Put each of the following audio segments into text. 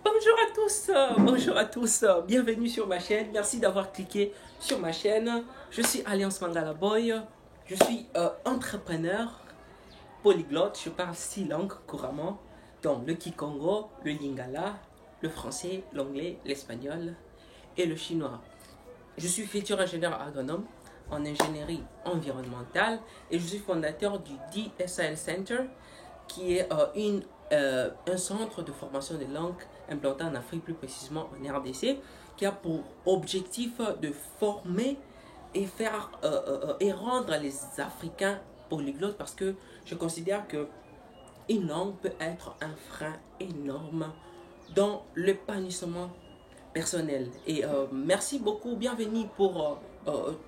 Bonjour à tous, bienvenue sur ma chaîne, merci d'avoir cliqué sur ma chaîne. Je suis Alliance Mangala Boy, je suis entrepreneur polyglotte, je parle 6 langues couramment, donc le Kikongo, le Lingala, le français, l'anglais, l'espagnol et le chinois. Je suis futur ingénieur agronome en ingénierie environnementale et je suis fondateur du DSAL Center qui est un centre de formation des langues implanté en Afrique, plus précisément en RDC, qui a pour objectif de former et faire et rendre les Africains polyglottes, parce que je considère que une langue peut être un frein énorme dans l'épanouissement personnel. Et merci beaucoup, bienvenue pour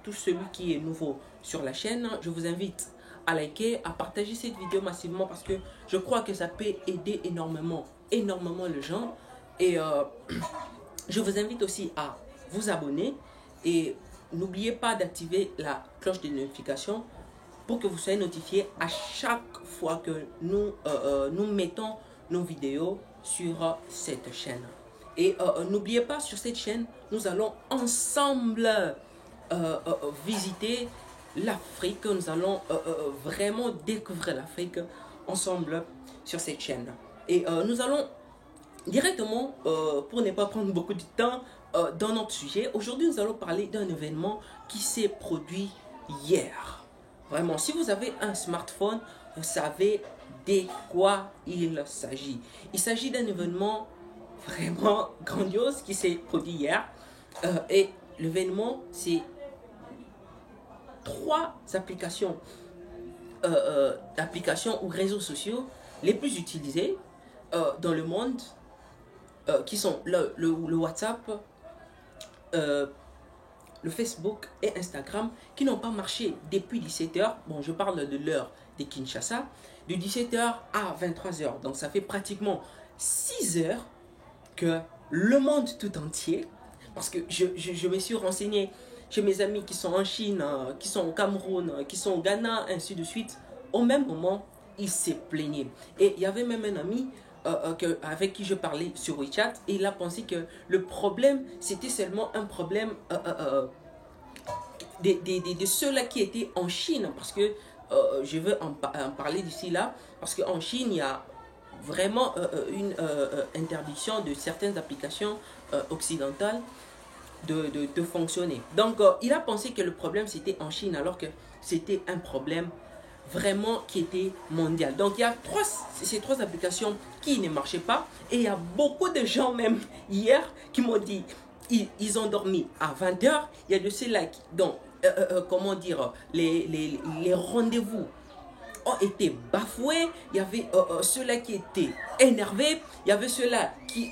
tout celui qui est nouveau sur la chaîne. Je vous invite à liker, à partager cette vidéo massivement parce que je crois que ça peut aider énormément les gens. Et je vous invite aussi à vous abonner et n'oubliez pas d'activer la cloche de notification pour que vous soyez notifié à chaque fois que nous mettons nos vidéos sur cette chaîne. Et n'oubliez pas, sur cette chaîne, nous allons ensemble visiter l'Afrique. Nous allons vraiment découvrir l'Afrique ensemble sur cette chaîne. Et nous allons directement, pour ne pas prendre beaucoup de temps, dans notre sujet. Aujourd'hui, nous allons parler d'un événement qui s'est produit hier. Vraiment, si vous avez un smartphone, vous savez de quoi il s'agit. Il s'agit d'un événement vraiment grandiose qui s'est produit hier. Et l'événement, c'est 3 applications ou réseaux sociaux les plus utilisés dans le monde, qui sont le WhatsApp, le Facebook et Instagram, qui n'ont pas marché depuis 17 h. Bon, je parle de l'heure de Kinshasa, de 17 h à 23 h. Donc, ça fait pratiquement 6 heures que le monde tout entier, parce que je me suis renseigné chez mes amis qui sont en Chine, qui sont au Cameroun, qui sont au Ghana, ainsi de suite, au même moment, ils se plaignaient. Et il y avait même un ami avec qui je parlais sur WeChat, et il a pensé que le problème, c'était seulement un problème de ceux-là qui étaient en Chine, parce que je veux en parler d'ici là, parce qu'en Chine, il y a vraiment une interdiction de certaines applications occidentales de fonctionner. Donc, il a pensé que le problème, c'était en Chine, alors que c'était un problème vraiment qui était mondial. Donc, il y a ces 3 applications qui ne marchaient pas. Et il y a beaucoup de gens, même hier, qui m'ont dit, ils ont dormi à 20 h. Il y a de ceux-là qui, donc, comment dire, les rendez-vous ont été bafoués. Il y avait ceux-là qui étaient énervés. Il y avait ceux-là qui,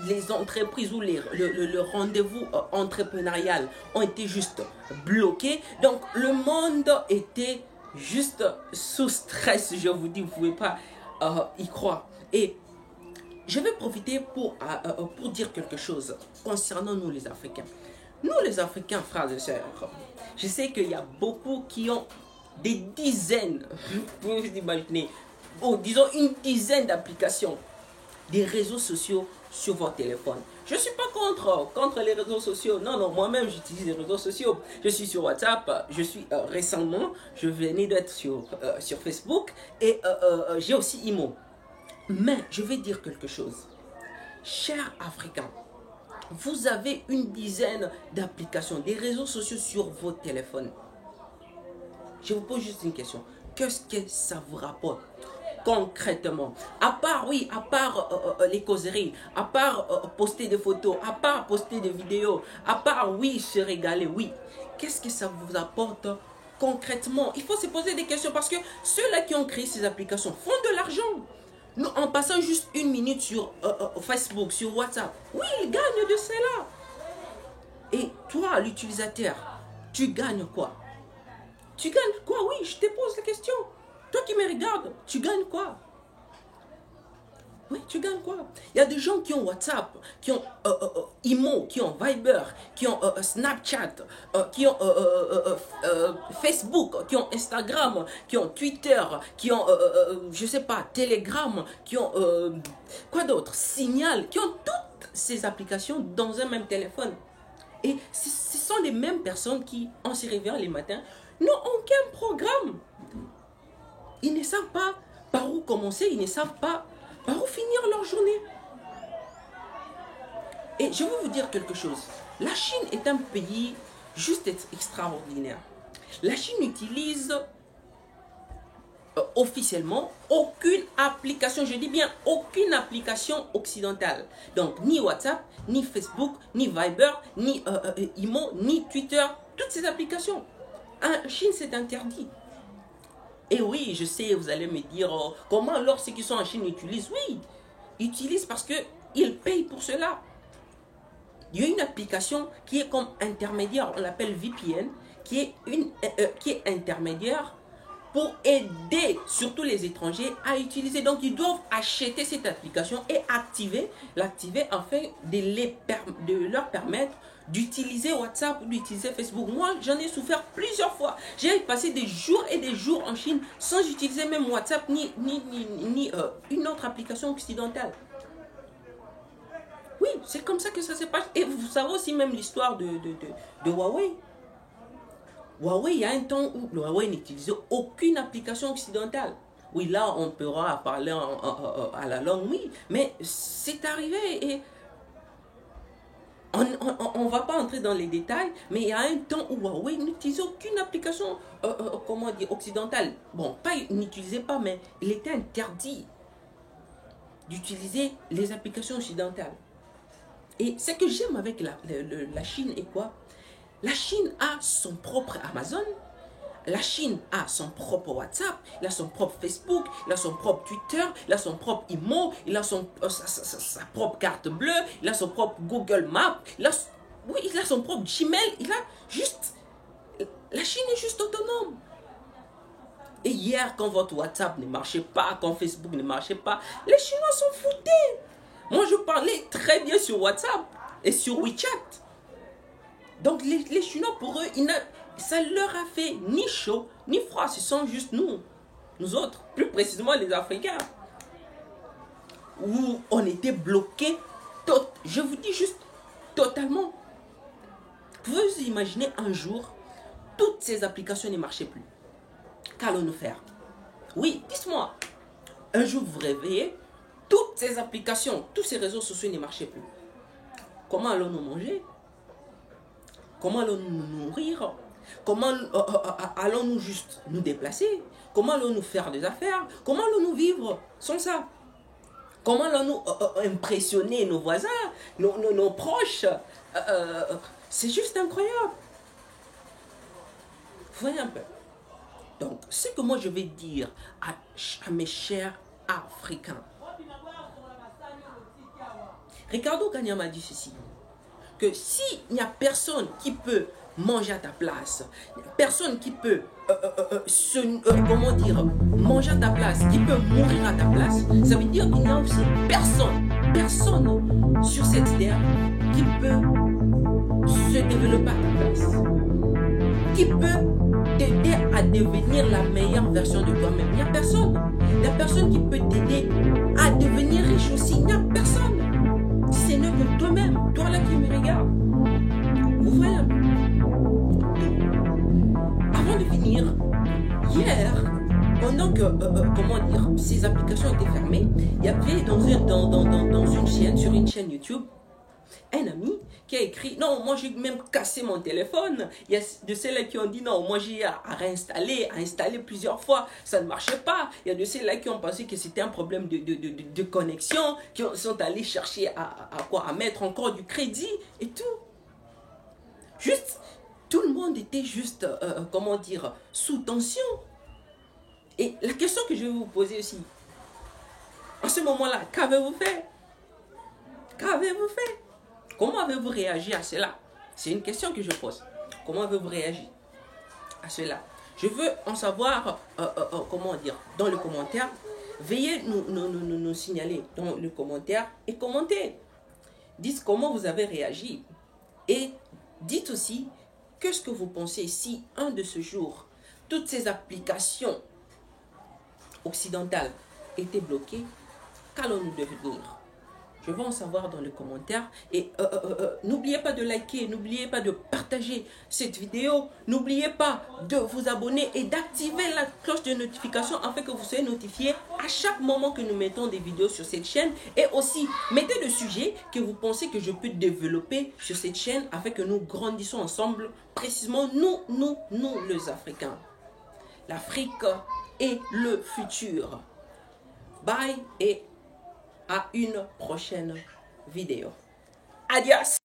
les entreprises ou le rendez-vous entrepreneurial ont été juste bloqués. Donc, le monde était juste sous stress, je vous dis, vous ne pouvez pas y croire. Et je vais profiter pour dire quelque chose concernant nous les Africains. Nous les Africains, frères et sœurs, je sais qu'il y a beaucoup qui ont des dizaines, vous pouvez vous imaginer, disons une dizaine d'applications, des réseaux sociaux sur votre téléphone. Je ne suis pas contre les réseaux sociaux. Non, non, moi-même, j'utilise les réseaux sociaux. Je suis sur WhatsApp. Je suis récemment, je venais d'être sur Facebook. Et j'ai aussi IMO. Mais je vais dire quelque chose. Chers Africains, vous avez une dizaine d'applications, des réseaux sociaux sur votre téléphone. Je vous pose juste une question. Qu'est-ce que ça vous rapporte concrètement? À part, oui, à part les causeries, à part poster des photos, à part poster des vidéos, à part, oui, se régaler, oui. Qu'est-ce que ça vous apporte concrètement? Il faut se poser des questions parce que ceux-là qui ont créé ces applications font de l'argent. Nous, en passant juste 1 minute sur Facebook, sur WhatsApp, oui, ils gagnent de cela. Et toi, l'utilisateur, tu gagnes quoi? Tu gagnes quoi? Oui, je te pose la question. Toi qui me regardes, tu gagnes quoi? Oui, tu gagnes quoi? Il y a des gens qui ont WhatsApp, qui ont Imo, qui ont Viber, qui ont Snapchat, qui ont Facebook, qui ont Instagram, qui ont Twitter, qui ont, je sais pas, Telegram, qui ont, quoi d'autre? Signal, qui ont toutes ces applications dans un même téléphone. Et ce sont les mêmes personnes qui, en se réveillant les matins, n'ont aucun programme. Ils ne savent pas par où commencer, ils ne savent pas par où finir leur journée. Et je veux vous dire quelque chose. La Chine est un pays juste extraordinaire. La Chine n'utilise officiellement aucune application, je dis bien aucune application occidentale. Donc ni WhatsApp, ni Facebook, ni Viber, ni Imo, ni Twitter, toutes ces applications. En Chine, c'est interdit. Et oui, je sais, vous allez me dire, comment alors ceux qui sont en Chine utilisent? Oui, ils utilisent parce qu'ils payent pour cela. Il y a une application qui est comme intermédiaire, on l'appelle VPN, qui est intermédiaire pour aider surtout les étrangers à utiliser. Donc, ils doivent acheter cette application et l'activer afin de leur permettre d'utiliser WhatsApp ou d'utiliser Facebook. Moi, j'en ai souffert plusieurs fois. J'ai passé des jours et des jours en Chine sans utiliser même WhatsApp ni une autre application occidentale. Oui, c'est comme ça que ça se passe. Et vous savez aussi même l'histoire de Huawei. Huawei, il y a un temps où Huawei n'utilisait aucune application occidentale. Oui, là, on pourra parler à la langue, oui. Mais c'est arrivé et on ne va pas entrer dans les détails, mais il y a un temps où Huawei n'utilisait aucune application comment dire, occidentale. Bon, n'utilisait pas, mais il était interdit d'utiliser les applications occidentales. Et ce que j'aime avec la Chine est quoi? La Chine a son propre Amazon, la Chine a son propre WhatsApp, il a son propre Facebook, il a son propre Twitter, il a son propre Imo, il a sa propre carte bleue, il a son propre Google Maps, il a son propre Gmail, la Chine est juste autonome. Et hier, quand votre WhatsApp ne marchait pas, quand Facebook ne marchait pas, les Chinois s'en foutaient. Moi, je parlais très bien sur WhatsApp et sur WeChat. Donc, les Chinois, pour eux, ça leur a fait ni chaud, ni froid. Ce sont juste nous autres, plus précisément les Africains, où on était bloqués, je vous dis juste totalement. Vous pouvez vous imaginer un jour, toutes ces applications ne marchaient plus. Qu'allons-nous faire? Oui, dites-moi. Un jour, vous vous réveillez, toutes ces applications, tous ces réseaux sociaux ne marchaient plus. Comment allons-nous manger? Comment allons-nous nous nourrir? Comment allons-nous juste nous déplacer? Comment allons-nous faire des affaires? Comment allons-nous vivre sans ça? Comment allons-nous impressionner nos voisins, nos proches? C'est juste incroyable. Vous voyez un peu? Donc, ce que moi je vais dire à mes chers Africains. Ricardo Kanyama dit ceci, que s'il n'y a personne qui peut manger à ta place, personne qui peut manger à ta place, qui peut mourir à ta place, ça veut dire qu'il n'y a aussi personne sur cette terre qui peut se développer à ta place, qui peut t'aider à devenir la meilleure version de toi-même. Il n'y a personne. Il n'y a personne qui peut t'aider à devenir riche aussi. Il n'y a personne. Si ce n'est que toi-même, toi là qui me regarde. Vous voyez? Avant de finir, hier, pendant que ces applications étaient fermées, il y avait dans une chaîne, sur une chaîne YouTube, un ami qui a écrit, non, moi j'ai même cassé mon téléphone. Il y a de ceux-là qui ont dit, non, moi j'ai à installer plusieurs fois, ça ne marchait pas. Il y a de ceux-là qui ont pensé que c'était un problème de connexion, qui sont allés chercher à mettre encore du crédit et tout. Juste, tout le monde était juste, sous tension. Et la question que je vais vous poser aussi, en ce moment-là, qu'avez-vous fait? Qu'avez-vous fait? Comment avez-vous réagi à cela? C'est une question que je pose. Comment avez-vous réagi à cela? Je veux en savoir, dans le commentaire. Veuillez nous signaler dans le commentaire et commentez. Dites comment vous avez réagi. Et dites aussi qu'est-ce que vous pensez si un de ce jour, toutes ces applications occidentales étaient bloquées, qu'allons-nous devenir? Je veux en savoir dans les commentaires. Et n'oubliez pas de liker, n'oubliez pas de partager cette vidéo. N'oubliez pas de vous abonner et d'activer la cloche de notification afin que vous soyez notifié à chaque moment que nous mettons des vidéos sur cette chaîne. Et aussi, mettez le sujet que vous pensez que je peux développer sur cette chaîne afin que nous grandissons ensemble. Précisément, nous les Africains. L'Afrique est le futur. Bye et à une prochaine vidéo. Adios!